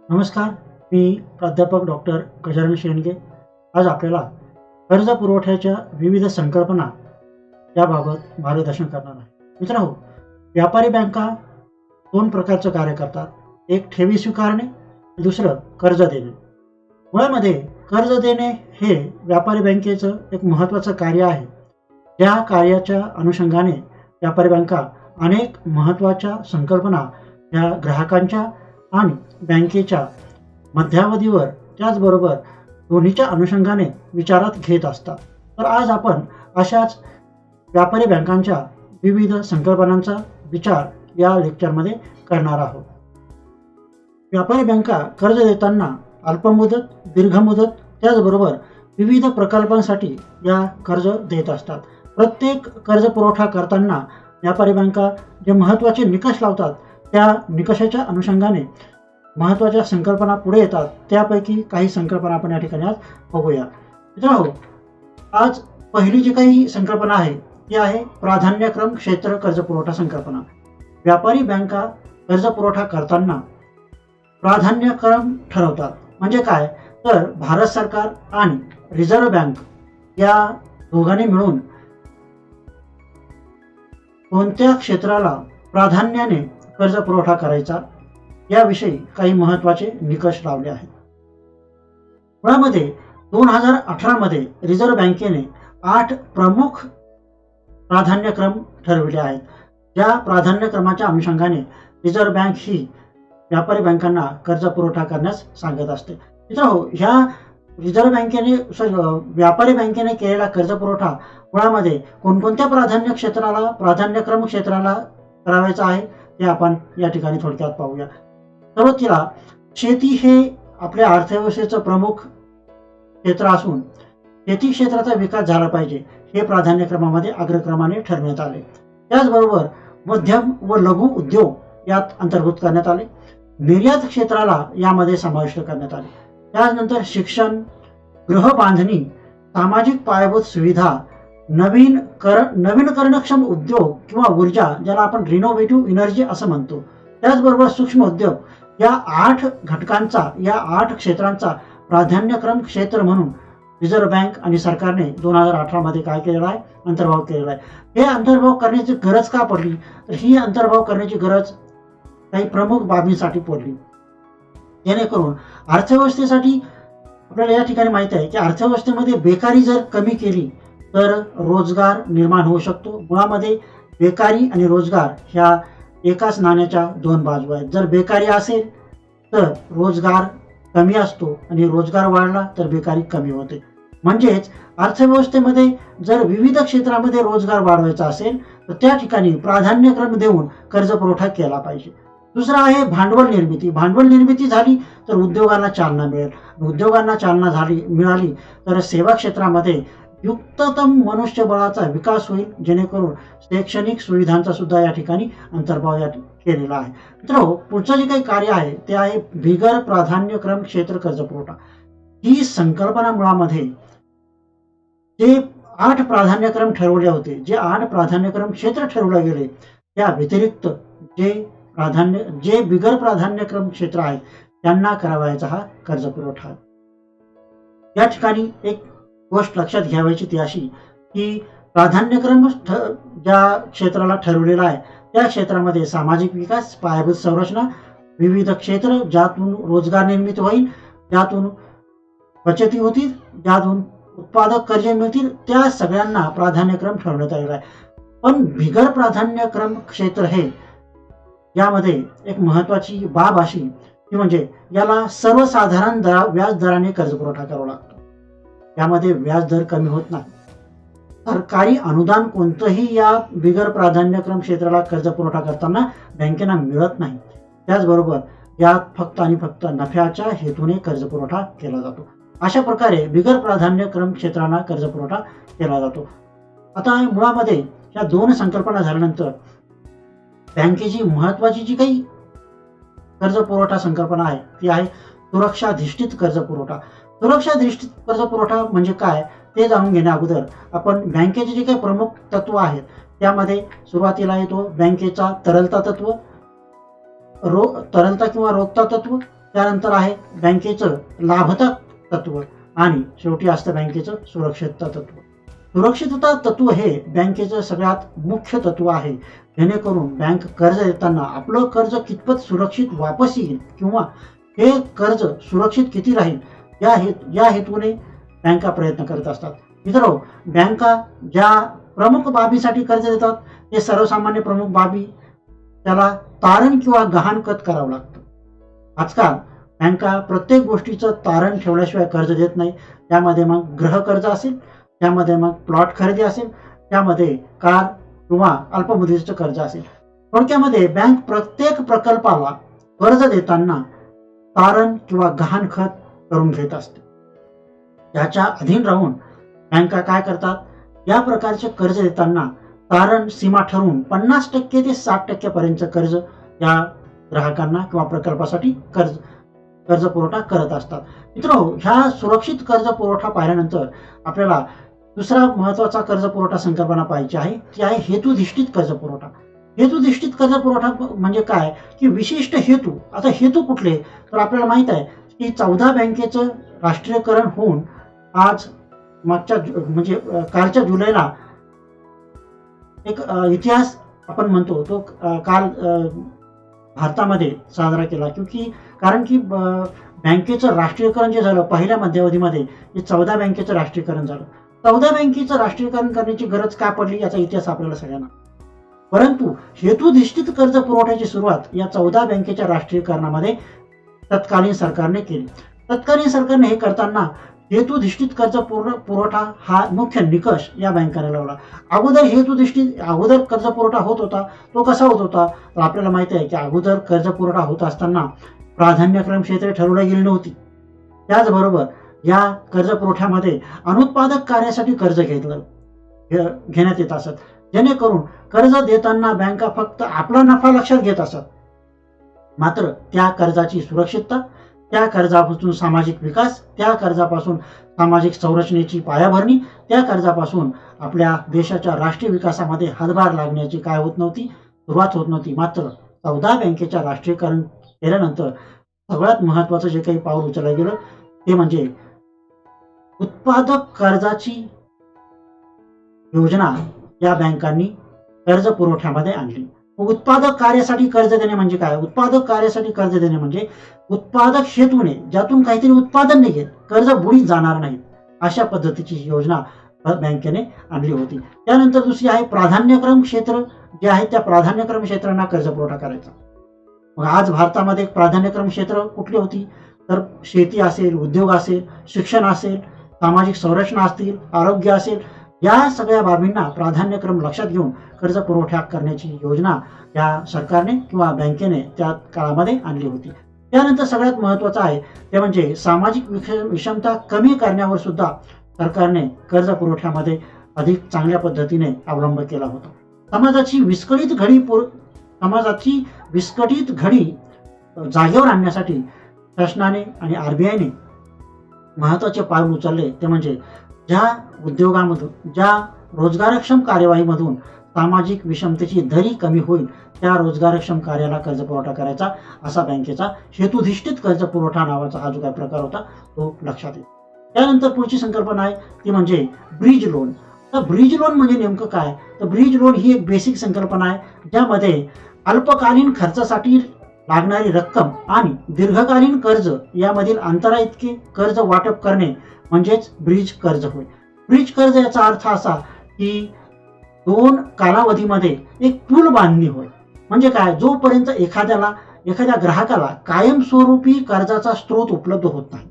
नमस्कार. मी प्राध्यापक डॉक्टर गजानन शेंडगे. आज आपल्याला कर्ज पुरवठ्याच्या विविध संकल्पना याबाबत मार्गदर्शन करणार आहे. मित्रांनो, व्यापारी बँका दोन प्रकारचं कार्य करतात. एक ठेवी स्वीकारणे, दुसरं कर्ज देणे. मुळामध्ये कर्ज देणे हे व्यापारी बँकेचं एक महत्त्वाचं कार्य आहे. या कार्याच्या अनुषंगाने व्यापारी बँका अनेक महत्त्वाच्या संकल्पना या ग्राहकांच्या आणि बँकेच्या मध्यावधीवर त्याचबरोबर दोन्हीच्या अनुषंगाने विचारात घेत असतात. तर आज आपण अशाच व्यापारी बँकांच्या विविध संकल्पनांचा विचार या लेक्चरमध्ये करणार आहोत. व्यापारी बँका कर्ज देताना अल्पमुदत, दीर्घमुदत त्याचबरोबर विविध प्रकल्पांसाठी या कर्ज देत असतात. प्रत्येक कर्ज पुरवठा करताना व्यापारी बँका जे महत्त्वाचे निकष लावतात त्या निकषाच्या अनुषंगाने महत्त्वाच्या संकल्पना पुढे येतात. त्यापैकी काही संकल्पना आपण या ठिकाणी आज बघूया. मित्रांनो, आज पहिली जी काही संकल्पना आहे ती आहे प्राधान्यक्रम क्षेत्र कर्ज पुरवठा संकल्पना. व्यापारी बँका कर्ज पुरवठा करताना प्राधान्यक्रम ठरवतात. म्हणजे काय, तर भारत सरकार आणि रिझर्व्ह बँक या दोघांनी मिळून कोणत्या क्षेत्राला प्राधान्याने कर्ज पुरवठा करायचा याविषयी काही महत्त्वाचे निकष लावले आहेत. मुळामध्ये 2018 मध्ये रिझर्व्ह बँकेने 8 प्रमुख प्राधान्यक्रम ठरविले आहेत. ज्या प्राधान्यक्रमाच्या अनुषंगाने रिझर्व्ह बँक ही व्यापारी बँकांना कर्ज पुरवठा करण्यास सांगत असते. मित्रांनो, ह्या रिझर्व्ह बँकेने व्यापारी बँकेने केलेला कर्ज पुरवठा मुळामध्ये कोणकोणत्या प्राधान्यक्रम क्षेत्राला करावायचा आहे ते आपण या ठिकाणी थोडक्यात पाहूया. सुरुवातीला शेती हे आपल्या अर्थव्यवस्थेचं प्रमुख क्षेत्र असून शेती क्षेत्राचा विकास झाला पाहिजे हे प्राधान्यक्रमामध्ये अग्रक्रमाने ठरवण्यात आले. त्याचबरोबर मध्यम व लघु उद्योग यात अंतर्भूत करण्यात आले. निर्यात क्षेत्राला यामध्ये समाविष्ट करण्यात आले. त्यानंतर शिक्षण, गृहबांधणी, सामाजिक पायाभूत सुविधा, नवीनकरणक्षम उद्योग किंवा ऊर्जा, ज्याला आपण रिनोव्हेटिव्ह एनर्जी असं म्हणतो, त्याचबरोबर सूक्ष्म उद्योग, या 8 घटकांचा, या 8 क्षेत्रांचा प्राधान्यक्रम क्षेत्र म्हणून रिझर्व्ह बँक आणि सरकारने 2018 मध्ये काय केलेला आहे, अंतर्भाव केलेला आहे. हे अंतर्भाव करण्याची गरज का पडली, तर ही अंतर्भाव करण्याची गरज काही प्रमुख बाबींसाठी पडली. जेणेकरून अर्थव्यवस्थेसाठी आपल्याला या ठिकाणी माहिती आहे की अर्थव्यवस्थेमध्ये बेकारी जर कमी केली तर रोजगार निर्माण होऊ शकतो. मुळामध्ये बेकारी आणि रोजगार ह्या एकाच नाण्याच्या दोन बाजू आहेत. जर बेकारी असेल तर रोजगार कमी असतो आणि रोजगार वाढला तर बेकारी कमी होते. म्हणजेच अर्थव्यवस्थेमध्ये जर विविध क्षेत्रामध्ये रोजगार वाढवायचा असेल तर त्या ठिकाणी प्राधान्यक्रम देऊन कर्ज पुरवठा केला पाहिजे. दुसरा आहे भांडवल निर्मिती. भांडवल निर्मिती झाली तर उद्योगांना चालना मिळेल. उद्योगांना चालना मिळाली तर सेवा क्षेत्रामध्ये युक्ततम मनुष्यबळाचा विकास होईल, जेणेकरून शैक्षणिक सुविधांचा सुद्धा या ठिकाणी अंतर्भाव केलेला आहे. मित्रांनो, पुढचं जे काही कार्य आहे ते आहे बिगर प्राधान्यक्रम क्षेत्र कर्ज पुरवठा. ही संकल्पना मुळामध्ये जे 8 प्राधान्यक्रम ठरवले होते, जे 8 प्राधान्यक्रम क्षेत्र ठरवले गेले, त्या व्यतिरिक्त जे बिगर प्राधान्यक्रम क्षेत्र आहेत त्यांना करावायचा हा कर्ज पुरवठा. या ठिकाणी एक गोष्ट लक्षात घ्यावायची ती अशी की प्राधान्यक्रम ज्या क्षेत्राला ठरवलेला आहे त्या क्षेत्रामध्ये सामाजिक विकास, पायाभूत संरचना, विविध क्षेत्र ज्यातून रोजगार निर्मिती होईल, ज्यातून बचती होतील, ज्यातून उत्पादक कर्ज मिळतील, त्या सगळ्यांना प्राधान्यक्रम ठरवण्यात आलेला आहे. पण बिगर प्राधान्यक्रम क्षेत्र हे यामध्ये एक महत्वाची बाब अशी की म्हणजे याला सर्वसाधारण व्याज दराने कर्ज पुरवठा करावा लागतो. यामध्ये व्याज दर कमी होत नाही. सरकारी अनुदान कोणतंही या बिगर प्राधान्यक्रम क्षेत्राला कर्ज पुरवठा करताना बँकेला मिळत नाही. त्याचबरोबर यात फक्त आणि फक्त नफ्याच्या हेतूने कर्ज पुरवठा केला जातो. अशा प्रकारे बिगर प्राधान्यक्रम क्षेत्रांना कर्ज पुरवठा केला जातो. आता मुळामध्ये या 2 संकल्पना झाल्यानंतर बँकेची महत्वाची जी काही कर्ज पुरवठा संकल्पना आहे ती आहे सुरक्षाधिष्ठित कर्ज पुरवठा. सुरक्षाधिष्ठित कर्ज पुरवठा म्हणजे काय ते जाणून घेण्या अगोदर आपण बँकेचे जे काही प्रमुख तत्व आहेत त्यामध्ये सुरुवातीला येतो बँकेचा तरलता तत्व, तरलता किंवा रोखता तत्व, त्यानंतर आहे बँकेचं लाभता तत्व आणि शेवटी असतं बँकेचं सुरक्षितता तत्व. सुरक्षितता तत्व हे बँकेचं सगळ्यात मुख्य तत्व आहे, जेणेकरून बँक कर्ज देताना आपलं कर्ज कितपत सुरक्षित वापस येईल किंवा हे कर्ज सुरक्षित किती राहील या हेतूने बँका प्रयत्न करत असतात. मित्रांनो, बँका ज्या प्रमुख बाबीसाठी कर्ज देतात ते सर्वसामान्य प्रमुख बाबी, त्याला तारण किंवा गहाणखत करावं लागतं. आजकाल बँका प्रत्येक गोष्टीचं तारण ठेवल्याशिवाय कर्ज देत नाही. त्यामध्ये मग गृह कर्ज असेल, त्यामध्ये मग प्लॉट खरेदी असेल, त्यामध्ये कार किंवा अल्पमुदतीचं कर्ज असेल. थोडक्यामध्ये बँक प्रत्येक प्रकल्पाला कर्ज देताना तारण किंवा गहाणखत करून घेत असते. त्याच्या अधीन राहून बँका काय करतात, या प्रकारचे कर्ज देताना तारण सीमा ठरवून 50% ते 60% पर्यंत कर्ज या ग्राहकांना किंवा प्रकल्पासाठी कर्ज पुरवठा करत असतात. मित्रांनो, ह्या सुरक्षित कर्ज पुरवठा पाहिल्यानंतर आपल्याला दुसरा महत्वाचा कर्ज पुरवठा संकल्पना पाहिजे आहे, ती आहे हेतुधिष्ठित कर्ज पुरवठा. हेतुधिष्ठित कर्ज पुरवठा म्हणजे काय की विशिष्ट हेतू. आता हेतू कुठले, तर आपल्याला माहित आहे की 14 बँकेचं राष्ट्रीयकरण होऊन आज मागच्या म्हणजे कालच्या जुलैला एक इतिहास आपण म्हणतो तो काल भारतामध्ये साजरा केला. कारण की बँकेचं राष्ट्रीयकरण जे झालं पहिल्या मध्यावधीमध्ये, हे 14 बँकेचं राष्ट्रीयकरण झालं. 14 बँकेचं राष्ट्रीयकरण करण्याची गरज का पडली याचा इतिहास आपल्याला सगळ्यांना. परंतु हेतुधिष्ठित कर्ज पुरवठ्याची सुरुवात या 14 बँकेच्या राष्ट्रीयकरणामध्ये तत्कालीन सरकारने केली. तत्कालीन सरकारने हे करताना हेतुधिष्ठित कर्ज पुरवठा हा मुख्य निकष या बँकाने लावला. अगोदर कर्ज पुरवठा होत होता, तो कसा होत होता, तर आपल्याला माहिती आहे की अगोदर कर्ज पुरवठा होत असताना प्राधान्यक्रम क्षेत्रे ठरवली गेली नव्हती. त्याचबरोबर या कर्ज पुरवठ्यामध्ये अनुत्पादक कार्यासाठी कर्ज घेण्यात येत असत, जेणेकरून कर्ज देताना बँका फक्त आपला नफा लक्षात घेत असत. मात्र त्या कर्जाची सुरक्षितता, त्या कर्जापासून सामाजिक विकास, त्या कर्जापासून सामाजिक संरचनेची पायाभरणी, त्या कर्जापासून आपल्या देशाच्या राष्ट्रीय विकासामध्ये हातभार लागण्याची सुरुवात होत नव्हती. मात्र 14 बँकेच्या राष्ट्रीयकरण केल्यानंतर सगळ्यात महत्वाचं जे काही पाऊल उचललं गेलं ते म्हणजे उत्पादक कर्जाची योजना या बँकांनी कर्ज पुरवठ्यामध्ये आणली. उत्पादक कार्यासाठी कर्ज देणे म्हणजे काय, उत्पादक कार्यासाठी कर्ज देणे म्हणजे उत्पादक हेतूने ज्यातून काहीतरी उत्पादन निघेल, कर्ज बुडीत जाणार नाही, अशा पद्धतीची योजना बँकेने आणली होती. त्यानंतर दुसरी आहे प्राधान्यक्रम क्षेत्र जे आहे त्या प्राधान्यक्रम क्षेत्रांना कर्ज पुरवठा करायचा. मग आज भारतामध्ये प्राधान्यक्रम क्षेत्र कुठली होती, तर शेती असेल, उद्योग असेल, शिक्षण असेल, सामाजिक संरचना असतील, आरोग्य असेल, या सगळ्या बाबींना प्राधान्यक्रम लक्षात घेऊन कर्ज पुरवठा करण्याची योजना या सरकारने किंवा बँकेने त्या काळामध्ये आणली होती. त्यानंतर सगळ्यात महत्वाचं आहे ते म्हणजे सामाजिक विषमता कमी करण्यावर सुद्धा सरकारने कर्ज पुरवठ्यामध्ये अधिक चांगल्या पद्धतीने अवलंब केला होता. समाजाची विस्कटीत घडी जागेवर आणण्यासाठी शासनाने आणि आरबीआयने महत्वाचे पाऊल उचलले. ते म्हणजे ज्या उद्योगामधून, ज्या रोजगारक्षम कार्यवाहीमधून सामाजिक विषमतेची दरी कमी होईल त्या रोजगारक्षम कार्याला कर्ज पुरवठा करायचा, असा बँकेचा हेतुधिष्ठित कर्ज पुरवठा नावाचा हा जो काही प्रकार होता तो लक्षात येईल. त्यानंतर पुढची संकल्पना आहे ती म्हणजे ब्रिज लोन. तर ब्रिज लोन म्हणजे नेमकं काय, तर ब्रिज लोन ही एक बेसिक संकल्पना आहे ज्यामध्ये अल्पकालीन खर्चासाठी लागणारी रक्कम आणि दीर्घकालीन कर्ज यामधील अंतरा इतके कर्ज वाटप करणे म्हणजेच ब्रिज कर्ज होय. ब्रिज कर्ज याचा अर्थ असा की 2 कालावधीमध्ये एक पूल बांधणी होय. म्हणजे काय, जोपर्यंत एखाद्या ग्राहकाला कायमस्वरूपी कर्जाचा स्रोत उपलब्ध होत नाही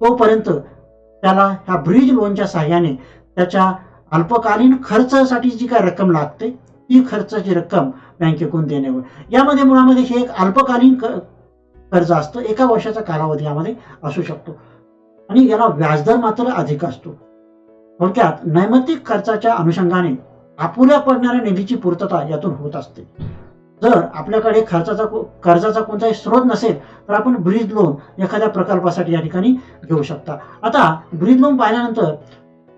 तोपर्यंत त्याला ह्या ब्रिज लोनच्या सहाय्याने त्याच्या अल्पकालीन खर्चासाठी जी काय रक्कम लागते ती खर्चाची रक्कम बँकेकडून देणे होय. यामध्ये मुळामध्ये हे एक अल्पकालीन कर्ज असतं, 1 वर्षाचा कालावधी यामध्ये असू शकतो आणि याला व्याजदर मात्र अधिक असतो. थोडक्यात नैमित्तिक खर्चाच्या अनुषंगाने अपुऱ्या पडणाऱ्या निधीची पूर्तता यातून होत असते. जर आपल्याकडे कर्जाचा कोणताही स्रोत नसेल तर आपण ब्रिज लोन एखाद्या प्रकल्पासाठी या ठिकाणी घेऊ शकता. आता ब्रिज लोन पाहिल्यानंतर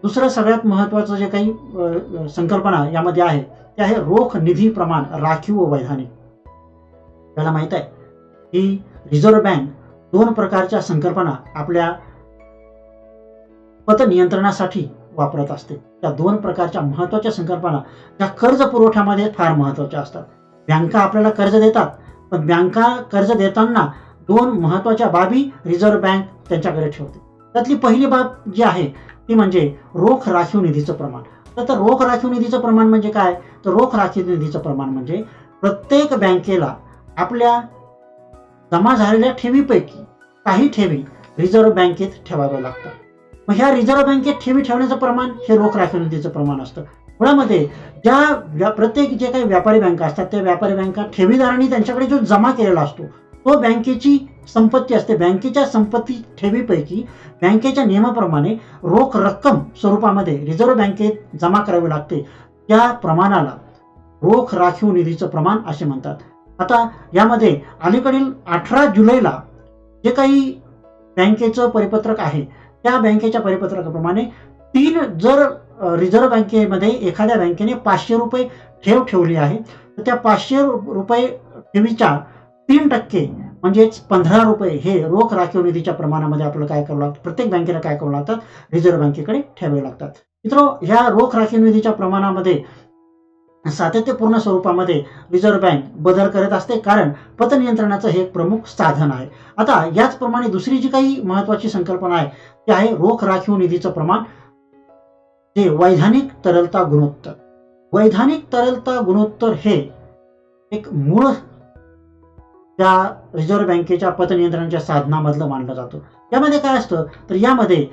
दुसरं सगळ्यात महत्वाचं जे काही संकल्पना यामध्ये आहे ते आहे रोख निधी प्रमाण राखीव व वैधानिक. आपल्याला माहित आहे की रिझर्व्ह बँक दोन प्रकारच्या संकल्पना आपल्या पतनियंत्रणासाठी वापरत असते. त्या दोन प्रकारच्या महत्वाच्या संकल्पना त्या कर्ज पुरवठ्यामध्ये फार महत्वाच्या असतात. बँका आपल्याला कर्ज देतात, पण बँका कर्ज देताना दोन महत्वाच्या बाबी रिझर्व्ह बँक त्यांच्याकडे ठेवते. त्यातली पहिली बाब जी आहे ती म्हणजे रोख राखीव निधीचं प्रमाण. तर रोख राखीव निधीचं प्रमाण म्हणजे काय? तर रोख राखीव निधीचं प्रमाण म्हणजे प्रत्येक बँकेला आपल्या जमा झालेल्या ठेवीपैकी काही ठेवी रिझर्व्ह बँकेत ठेवाव्या लागतात. मग ह्या रिझर्व्ह बँकेत ठेवी ठेवण्याचं प्रमाण हे रोख राखीव निधीचं प्रमाण असतं. मुळामध्ये प्रत्येक जे काही व्यापारी बँका असतात त्या व्यापारी बँका ठेवीदारांनी त्यांच्याकडे जो जमा केलेला असतो तो बँकेची संपत्ती असते. बँकेच्या संपत्ती ठेवीपैकी बँकेच्या नियमाप्रमाणे रोख रक्कम स्वरूपामध्ये रिझर्व्ह बँकेत जमा करावी लागते. त्या प्रमाणाला रोख राखीव निधीचं प्रमाण असे म्हणतात. आता यामध्ये अलीकडील 18 जुलैला जे काही बँकेचं परिपत्रक आहे त्या बँकेच्या परिपत्रकाप्रमाणे जर रिझर्व्ह बँकेमध्ये एखाद्या बँकेने 500 रुपये ठेव ठेवली आहे तर त्या 500 रुपये ठेवीच्या 3% म्हणजेच 15 रुपये हे रोख राखीव निधीच्या प्रमाणामध्ये आपल्याला काय करावं लागतं, प्रत्येक बँकेला काय करावं लागतात, रिझर्व्ह बँकेकडे ठेवावे लागतात. मित्रांनो, ह्या रोख राखीव निधीच्या प्रमाणामध्ये सातत्यपूर्ण स्वरूपामध्ये रिझर्व्ह बँक बदल करत असते, कारण पतनियंत्रणाचं हे एक प्रमुख साधन आहे. आता याचप्रमाणे दुसरी जी काही महत्वाची संकल्पना आहे ती आहे रोख राखीव निधीचं प्रमाण, जे वैधानिक तरलता गुणोत्तर. वैधानिक तरलता गुणोत्तर हे एक मूळ त्या रिझर्व्ह बँकेच्या पतनियंत्रणाच्या साधनामधलं मानलं जातं. यामध्ये काय असतं तर यामध्ये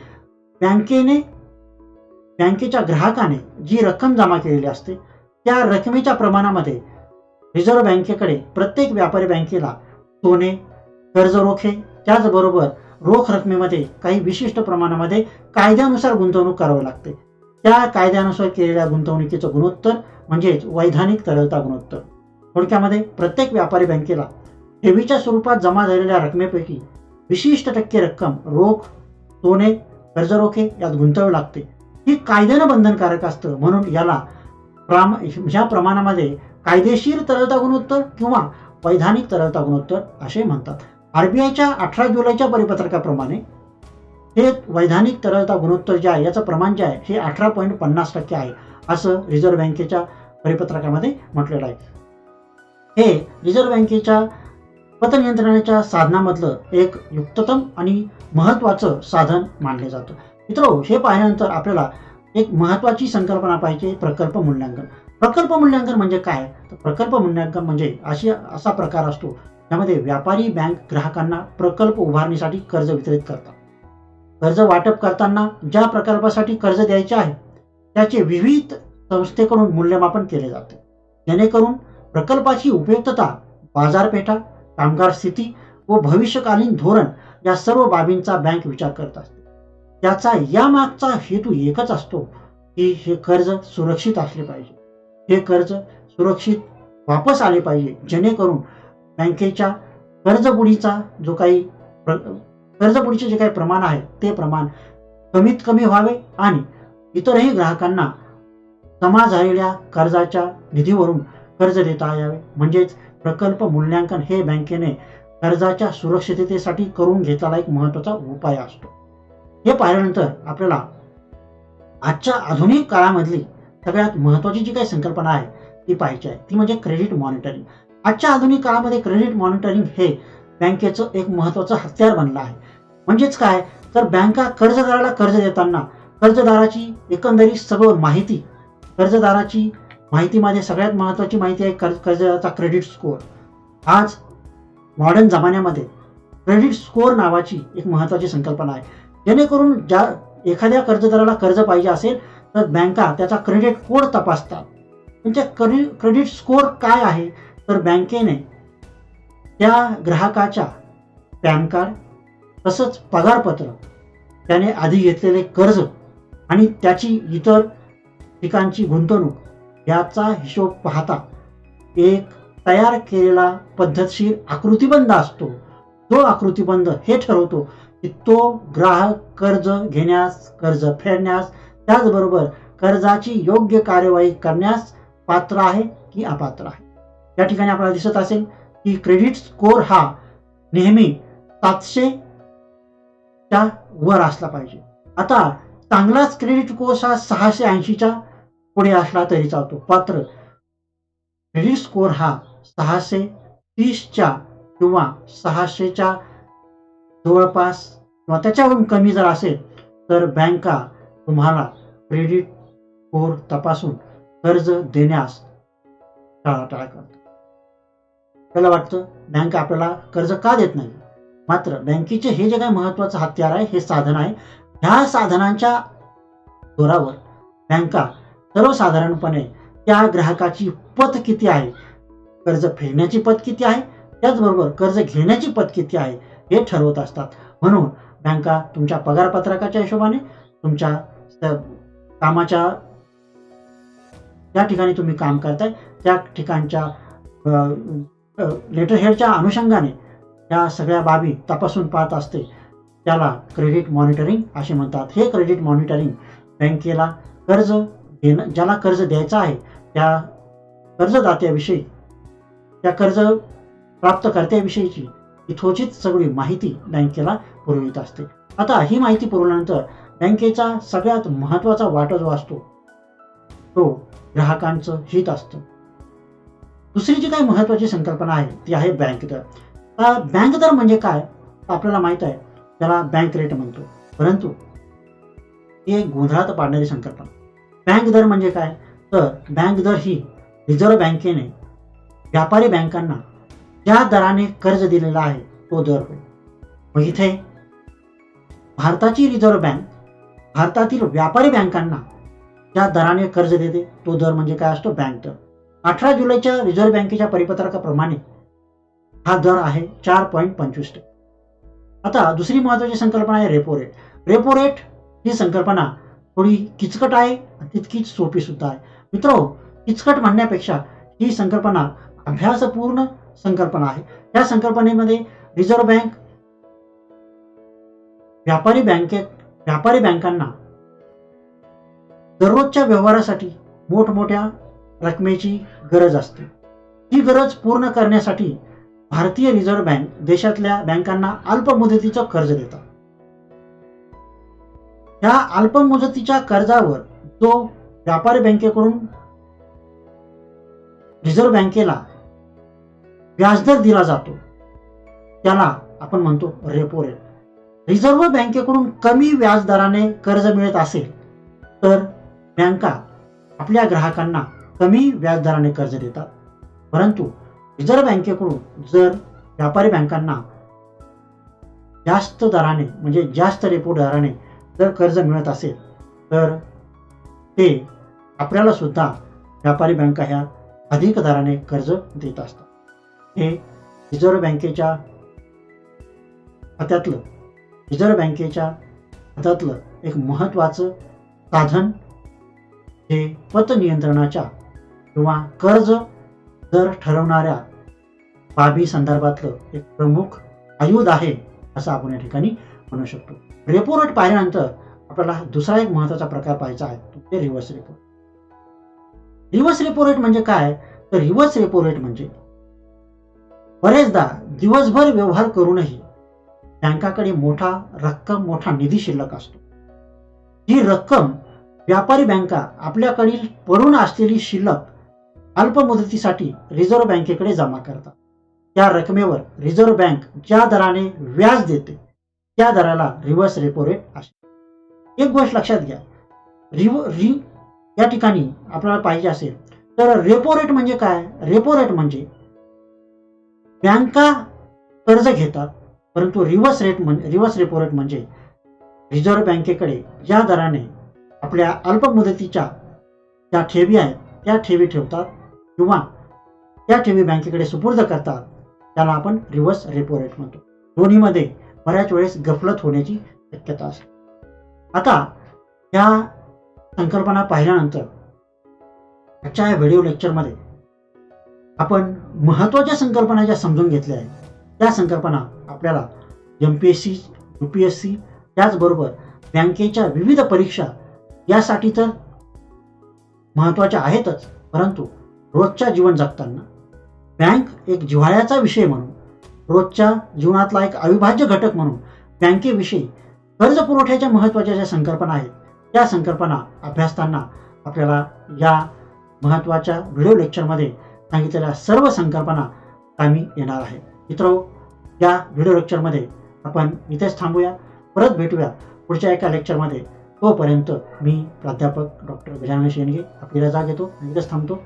बँकेच्या ग्राहकाने जी रक्कम जमा केलेली असते त्या रकमेच्या प्रमाणामध्ये रिझर्व्ह बँकेकडे प्रत्येक व्यापारी बँकेला सोने, कर्ज रोखे, त्याचबरोबर रोख रकमेमध्ये काही विशिष्ट प्रमाणामध्ये कायद्यानुसार गुंतवणूक करावी लागते. त्या कायद्यानुसार केलेल्या गुंतवणुकीचं गुणोत्तर म्हणजेच वैधानिक तरलता गुणोत्तर. थोडक्यामध्ये प्रत्येक व्यापारी बँकेला ठेवीच्या स्वरूपात जमा झालेल्या रकमेपैकी विशिष्ट टक्के रक्कम रोख, सोने, कर्ज रोखे यात गुंतवावी लागते. ही कायद्यानं बंधनकारक असतं, म्हणून याला ह्या प्रमाणामध्ये कायदेशीर तरलता गुणोत्तर किंवा वैधानिक तरलता गुणोत्तर असे म्हणतात. आरबीआयच्या 18 जुलैच्या परिपत्रकाप्रमाणे हे वैधानिक तरलता गुणोत्तर जे आहे याचं प्रमाण जे आहे हे 18.50% आहे असं रिझर्व्ह बँकेच्या परिपत्रकामध्ये म्हटलेलं आहे. हे रिझर्व्ह बँकेच्या पतनियंत्रणाच्या साधनामधलं एक युक्ततम आणि महत्वाचं साधन मानले जातं. मित्रो, हे पाहिल्यानंतर आपल्याला एक महत्वाची संकल्पना पाहिजे, प्रकल्प मूल्यांकन. प्रकल्प मूल्यांकन म्हणजे काय? तर प्रकल्प मूल्यांकन म्हणजे असा प्रकार असतो ज्यामध्ये व्यापारी बँक ग्राहकांना प्रकल्प उभारणीसाठी कर्ज वितरित करतात. कर्ज वाटप करताना ज्या प्रकल्पासाठी कर्ज द्यायचे आहे त्याचे विविध संस्थेकडून मूल्यमापन केले जाते, जेणेकरून प्रकल्पाची उपयुक्तता, बाजारपेठा, कामगार स्थिती व भविष्यकालीन धोरण या सर्व बाबींचा बँक विचार करत असते. त्याचा यामागचा हेतू एकच असतो की हे कर्ज सुरक्षित असले पाहिजे, हे कर्ज सुरक्षित वापस आले पाहिजे, जेणेकरून बँकेच्या कर्जबुडीचा कर्जबुडीचे जे काही प्रमाण आहे ते प्रमाण कमीत कमी व्हावे आणि इतरही ग्राहकांना जमा झालेल्या कर्जाच्या निधीवरून कर्ज देता यावे. म्हणजेच प्रकल्प मूल्यांकन हे बँकेने कर्जाच्या सुरक्षिततेसाठी करून घेतलेला एक महत्वाचा उपाय असतो. हे पाहिल्यानंतर आपल्याला आजच्या आधुनिक काळामधली सगळ्यात महत्वाची जी काही संकल्पना आहे ती पाहायची आहे, ती म्हणजे क्रेडिट मॉनिटरिंग. आजच्या आधुनिक काळामध्ये क्रेडिट मॉनिटरिंग हे बँकेचं एक महत्वाचं हत्यार बनलं आहे. म्हणजेच काय तर बँका कर्जदाराला कर्ज देताना कर्जदाराची एकंदरीत सगळं माहिती, कर्जदाराची माहितीमध्ये सगळ्यात महत्वाची माहिती आहे कर्जदाराचा क्रेडिट स्कोअर. आज मॉडर्न जमान्यामध्ये क्रेडिट स्कोअर नावाची एक महत्वाची संकल्पना आहे, जेणेकरून एखाद्या कर्जदाराला कर्ज पाहिजे असेल तर बँका त्याचा क्रेडिट कोड तपासतात. त्यांच्या क्रेडिट स्कोअर काय आहे तर बँकेने त्या ग्राहकाच्या पॅन कार्ड, तसंच पगारपत्र, त्याने आधी घेतलेले कर्ज आणि त्याची इतर ठिकाणची गुंतवणूक याचा हिशोब पाहता एक तयार केलेला पद्धतशीर आकृतिबंध असतो. जो आकृतिबंध हे ठरवतो की तो ग्राहक कर्ज घेण्यास, कर्ज फेडण्यास, त्याचबरोबर कर्जाची योग्य कार्यवाही करण्यास पात्र आहे की अपात्र आहे. या ठिकाणी आपल्याला दिसत असेल की क्रेडिट स्कोअर हा नेहमी 700च्या वर असला पाहिजे. आता चांगलाच क्रेडिट स्कोअर हा 680च्या पुढे असला तरी चालतो. मात्र क्रेडिट स्कोअर हा 630च्या किंवा 600च्या जवळपास किंवा त्याच्यावरून कमी जर असेल तर बँका तुम्हाला क्रेडिट स्कोअर तपासून कर्ज देण्यास टाळाटाळ करतात. त्याला वाटतं बँक आपल्याला कर्ज का देत नाही. मात्र बँकेचे हे जे काही महत्वाचं हत्यार आहे, हे साधन आहे. ह्या साधनांच्या जोरावर बँका सर्वसाधारणपणे त्या ग्राहकाची पत किती आहे, कर्ज फेडण्याची पत किती आहे, त्याचबरोबर कर्ज घेण्याची पत किती आहे हे ठरवत असतात. म्हणून बँका तुमच्या पगारपत्रकाच्या हिशोबाने, तुमच्या कामाच्या ज्या ठिकाणी तुम्ही काम करताय त्या ठिकाणच्या लेटर हेडच्या अनुषंगाने या सगळ्या बाबी तपासून पाहत असते. त्याला क्रेडिट मॉनिटरिंग असे म्हणतात. हे क्रेडिट मॉनिटरिंग बँकेला कर्ज ज्याला कर्ज द्यायचं आहे त्या कर्जदात्याविषयी, त्या कर्ज प्राप्तकर्त्याविषयीची यथोचित सगळी माहिती बँकेला पुरवित असते. आता ही माहिती पुरवल्यानंतर बँकेचा सगळ्यात महत्वाचा वाटा जो असतो तो ग्राहकांचं हित असतं. दुसरी जी काही महत्वाची संकल्पना आहे ती आहे बँक दर. बँक दर म्हणजे काय आपल्याला माहित आहे, त्याला बँक रेट म्हणतो. परंतु ही एक गोंधळात पाडणारी संकल्पना. बँक दर म्हणजे काय तर बँक दर ही रिझर्व्ह बँकेने व्यापारी बँकांना ज्या दराने कर्ज दिलेला आहे तो दर होय. मग इथे भारताची रिझर्व्ह बँक भारतातील व्यापारी बँकांना ज्या दराने कर्ज देते तो दर म्हणजे काय असतो, बँक दर. 18 जुलैच्या रिझर्व्ह बँकेच्या परिपत्रकाप्रमाणे हा दर आहे 4.25%. आता दुसरी महत्वाची संकल्पना आहे रेपो रेट. रेपो रेट ही संकल्पना थोडी किचकट आहे, तितकीच सोपी सुद्धा आहे. मित्रांनो, किचकट म्हणण्यापेक्षा ही संकल्पना अभ्यासपूर्ण संकल्पना आहे. या संकल्पनेमध्ये रिझर्व्ह बँक व्यापारी बँकांना दररोजच्या व्यवहारासाठी मोठमोठ्या रकमेची गरज असते. ही गरज पूर्ण करण्यासाठी भारतीय रिझर्व्ह बँक देशातल्या बँकांना अल्प मुदतीचं कर्ज देतात. या अल्प मुदतीच्या कर्जावर जो व्यापारी बँकेकडून रिझर्व्ह बँकेला व्याजदर दिला जातो त्याला आपण म्हणतो रेपो रेट. रिझर्व्ह बँकेकडून कमी व्याजदराने कर्ज मिळत असेल तर बँका आपल्या ग्राहकांना कमी व्याजदराने कर्ज देतात. परंतु रिझर्व्ह बँकेकडून जर व्यापारी बँकांना जास्त दराने म्हणजे जास्त रेपो दराने जर कर्ज मिळत असेल तर ते आपल्याला सुद्धा व्यापारी बँका ह्या अधिक दराने कर्ज देत असतात. हे रिझर्व्ह बँकेच्या खात्यातलं एक महत्वाचं साधन हे पत नियंत्रणाच्या किंवा कर्ज दर ठरवणाऱ्या बाबी संदर्भातलं एक प्रमुख आयुध आहे असं आपण या ठिकाणी म्हणू शकतो. रेपो रेट पाहिल्यानंतर आपल्याला दुसरा एक महत्वाचा प्रकार पाहायचा आहे तो म्हणजे reverse repo. Reverse repo rate म्हणजे काय तर रिव्हर्स रेपो रेट म्हणजे बरेचदा दिवसभर व्यवहार करूनही बँकाकडे मोठा निधी शिल्लक असतो. ही रक्कम व्यापारी बँका आपल्याकडील पडून असलेली शिल्लक अल्प मुदतीसाठी रिझर्व्ह बँकेकडे जमा करतात. त्या रकमेवर रिझर्व्ह बँक ज्या दराने व्याज देते त्या दराला रिव्हर्स रेपो रेट असते. एक गोष्ट लक्षात घ्या, या ठिकाणी आपल्याला पाहिजे असेल तर रेपो रेट म्हणजे काय. रेपो रेट म्हणजे बँका कर्ज घेतात, परंतु रिव्हर्स रेपो रेट म्हणजे रिझर्व्ह बँकेकडे ज्या दराने आपल्या अल्प मुदतीच्या ज्या ठेवी आहेत त्या ठेवी ठेवतात किंवा त्या ठेवी बँकेकडे सुपूर्द करतात त्याला आपण रिव्हर्स रेपो रेट म्हणतो. दोन्हीमध्ये बऱ्याच वेळेस गफलत होण्याची शक्यता असते. आता या संकल्पना पाहिल्यानंतर आजच्या या व्हिडिओ लेक्चरमध्ये आपण महत्वाच्या संकल्पना ज्या समजून घेतल्या आहेत त्या संकल्पना आपल्याला MPSC, UPSC त्याचबरोबर बँकेच्या विविध परीक्षा यासाठी तर महत्वाच्या आहेतच, परंतु रोजच्या जीवन जगताना बँक एक जिव्हाळ्याचा विषय म्हणून रोजच्या जीवनातला एक अविभाज्य घटक म्हणून बँकेविषयी कर्ज पुरवठ्याच्या महत्त्वाच्या ज्या संकल्पना आहेत त्या संकल्पना अभ्यासताना आपल्याला या महत्त्वाच्या व्हिडिओ लेक्चरमध्ये सांगितलेल्या सर्व संकल्पना कामी येणार आहे. मित्रो, या व्हिडिओ लेक्चरमध्ये आपण इथेच थांबूया. परत भेटूया पुढच्या एका लेक्चरमध्ये. तोपर्यंत मी प्राध्यापक डॉक्टर गजानन शेंडगे आपली रजा घेतो आणि इथेच थांबतो.